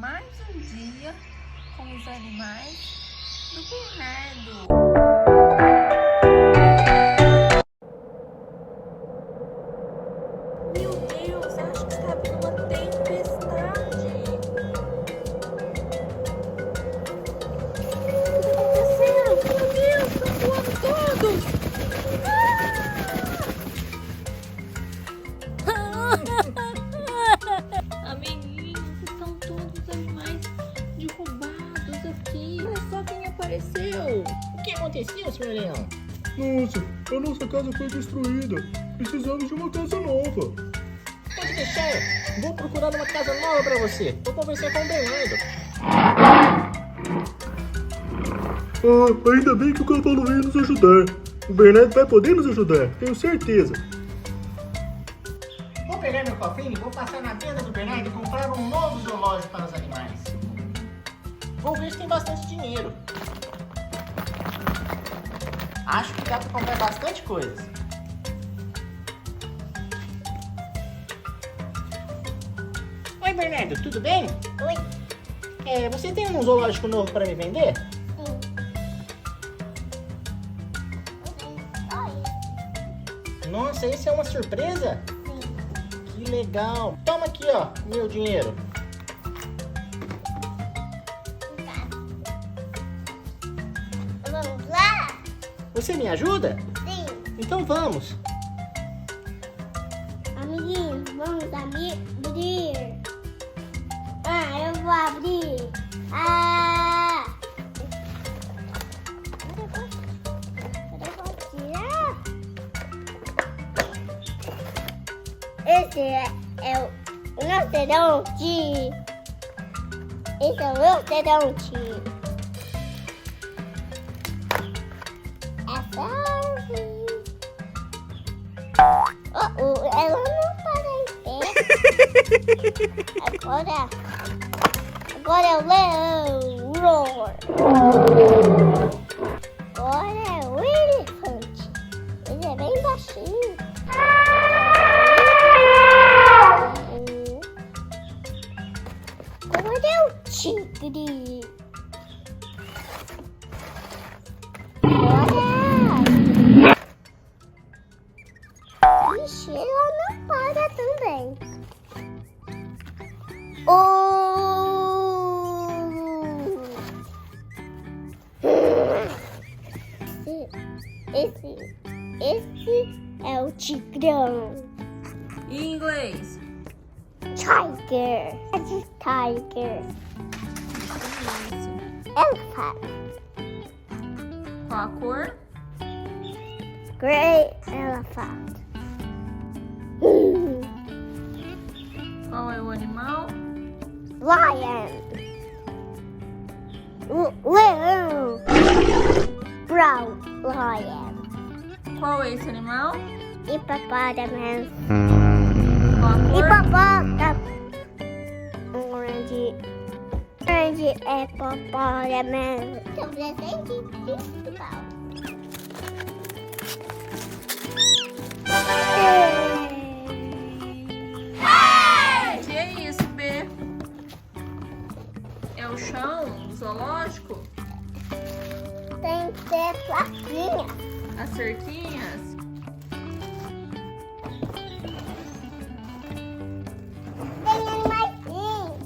mais um dia com os animais do Bernardo. Meu Deus, acho que está vindo uma tempestade. O que está acontecendo? Meu Deus, estão voando todos. Amiguinhos, estão todos os animais derrubados aqui. Olha só quem apareceu. O que aconteceu, senhor Leão? Nossa, a nossa casa foi destruída. Precisamos de uma casa nova. Pode deixar, vou procurar uma casa nova pra você. Vou conversar com o Bernardo. Ah, ainda bem que o cavalo veio nos ajudar. O Bernardo vai poder nos ajudar, tenho certeza. Vou pegar meu cofrinho e vou passar na tenda do Bernardo e comprar um novo zoológico para os animais. Vou ver se tem bastante dinheiro. Acho que dá para comprar bastante coisa. Oi, Bernardo, tudo bem? Oi. Você tem um zoológico novo para me vender? Nossa, esse é uma surpresa? Sim. Que legal. Toma aqui, ó, meu dinheiro. Vamos lá? Você me ajuda? Sim. Então vamos. Amiguinhos, vamos abrir. Eu vou abrir. Eu vou tirar. Esse é o rinoceronte. Esse é o rinoceronte. Ela não para em pé. Agora é o leão. Roar. Agora é o elefante. Ele é bem baixinho. Agora é o tigre. Ixi, ela não para também. Esse é o tigrão. Em inglês? Tiger. É de tiger. Isso. Elefante. Qual a cor? Grey elephant. Qual é o animal? Lion. Leão. Brown lion. Qual é esse animal? Hippopotamus. Qual a cor? Hippopotamus. Orange hippopotamus. Seu presente principal. Que é isso, B? É o chão do zoológico? Tem que ter plaquinha. As cerquinhas? Tem animaizinho.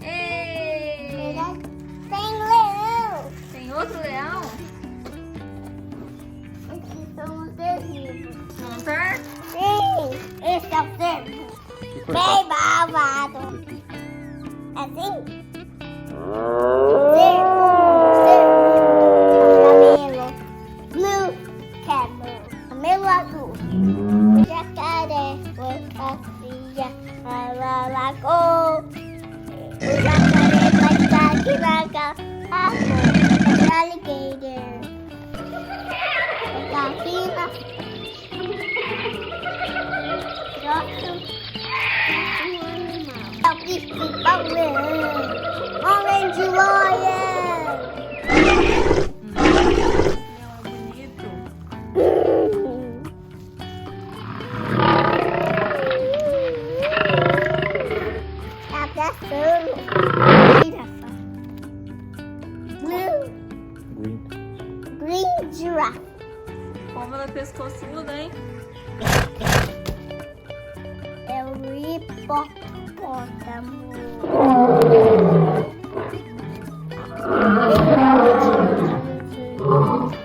Ei! Tem leão. Tem outro leão? Esses são os herbívoros. Montar? Sim, esse é o cervo. Bem malvado. Assim? Cervo. Camelo. Blue camel. Camelo azul. O jacaré. O cacia. A lagoa. O jacaré vai estar aqui na garrafa. O alligator. O gavina. É o principal leão. Orange lion. É bonito. Tá abraçando. Como ela é pescoçuda, hein? É o hipopótamo.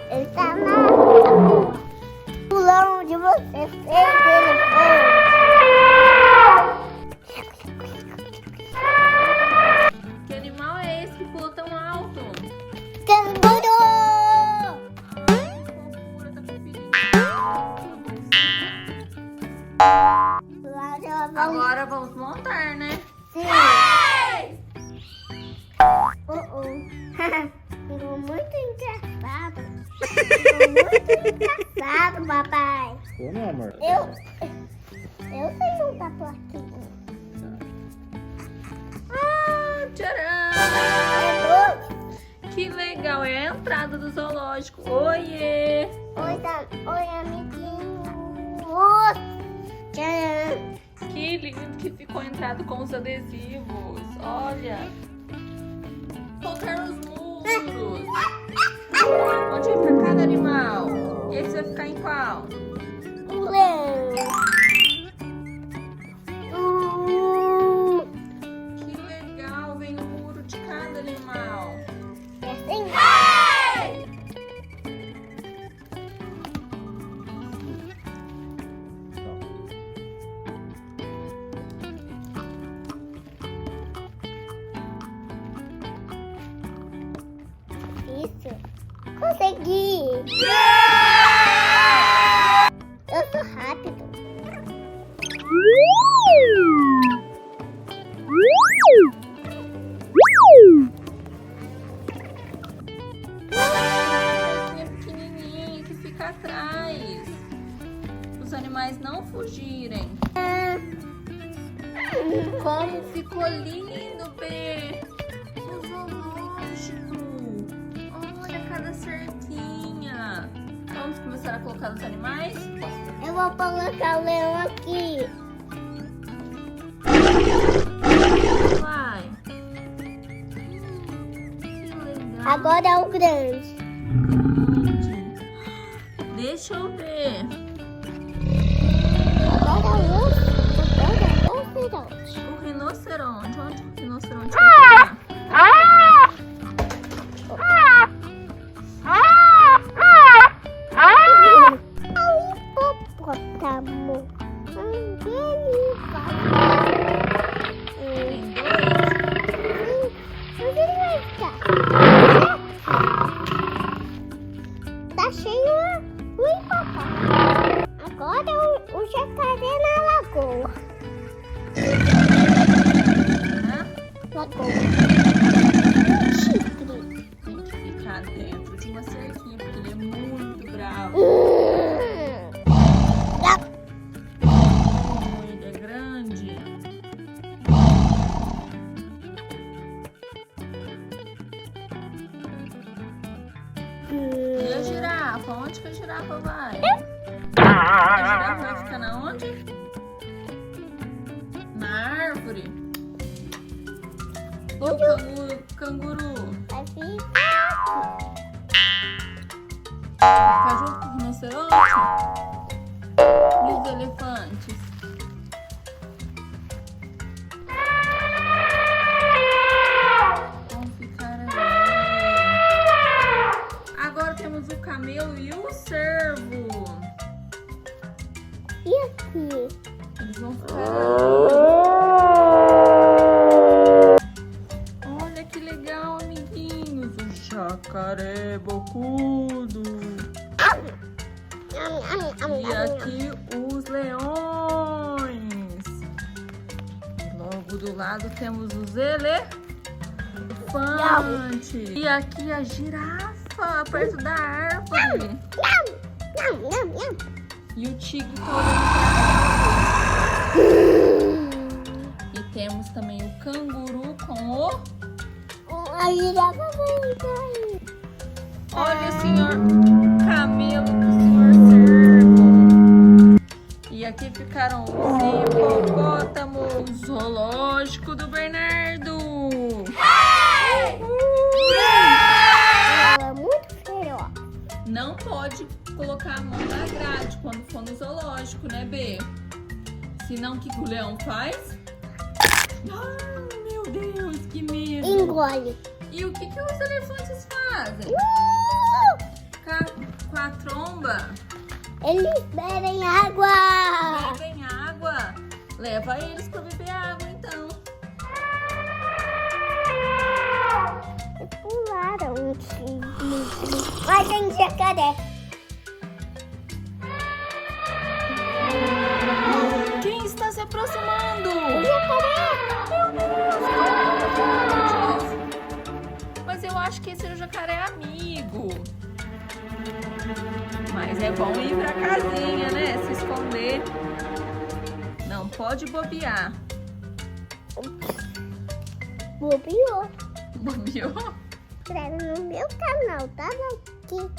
Ele tá na pulão de você fez elefante. Que animal é esse que pula tão alto? Canguru! Ai, que fofura, tá com filhinho. Agora vamos montar, né? Sim. Ficou muito engraçado. Ficou muito engraçado, papai. Ô, meu amor. Eu sei montar plaquinha. Ah, tcharam! É doido. Que legal, é a entrada do zoológico. Oiê! Oi, amiguinho. Tcharam. Que lindo que ficou a entrada com os adesivos. Olha. Colocar nos muros. Onde vai ficar cada animal? E esse vai ficar em qual? Um leão. Que legal, vem no muro de cada animal. É assim. Isso. Consegui. Eu sou rápido. Coisinha pequenininha que fica atrás. Os animais não fugirem. Como ficou lindo, Bê! O zoológico. Olha cada cerquinha. Vamos começar a colocar os animais? Eu vou colocar o leão aqui. Vai. Que legal. Agora é o grande. Deixa eu ver. Agora é o rinoceronte. O rinoceronte. Onde o rinoceronte vai ficar? É o hipopótamo. Tem dois. Onde ele vai ficar? Tá cheio o hipopótamo. Agora o jacaré na lagoa. Né? Lagoa. Tigre. Tem que ficar dentro de uma cerquinha, porque ele é muito bravo. Ele é grande. E a girafa? Onde que a girafa vai? A girafa vai ficar na onde? Na árvore? E o canguru? Vai ficar. Ficar junto com o rinoceronte? E os elefantes? Vão ficar ali. Agora temos o camelo e o cervo. E aqui? Eles vão ficar ali. Olha que legal, amiguinhos. O jacaré bocudo. E aqui os leões. E logo do lado temos os elefantes. E aqui a girafa perto da árvore. E o tigre tá olhando pra árvore. E temos também o canguru com o... A girafa vai cair. Olha o senhor camelo do senhor cervo. E aqui ficaram os hipopótamos, zoológico do Bernardo. Ela é muito feroz. Não pode colocar a mão na no zoológico, né, B? Senão, o que o leão faz? Ah, meu Deus, que medo! Engole. E o que os elefantes fazem? Com a tromba? Eles bebem água. Bebem água. Leva eles pra beber água, então. E pularam. Mas tem jacaré. Quem está se aproximando? O jacaré. Mas eu acho que esse é o jacaré amigo. Mas é bom ir pra casinha, né? Se esconder. Não pode bobear. Bobeou. Bobeou? Inscreve no meu canal, tá aqui.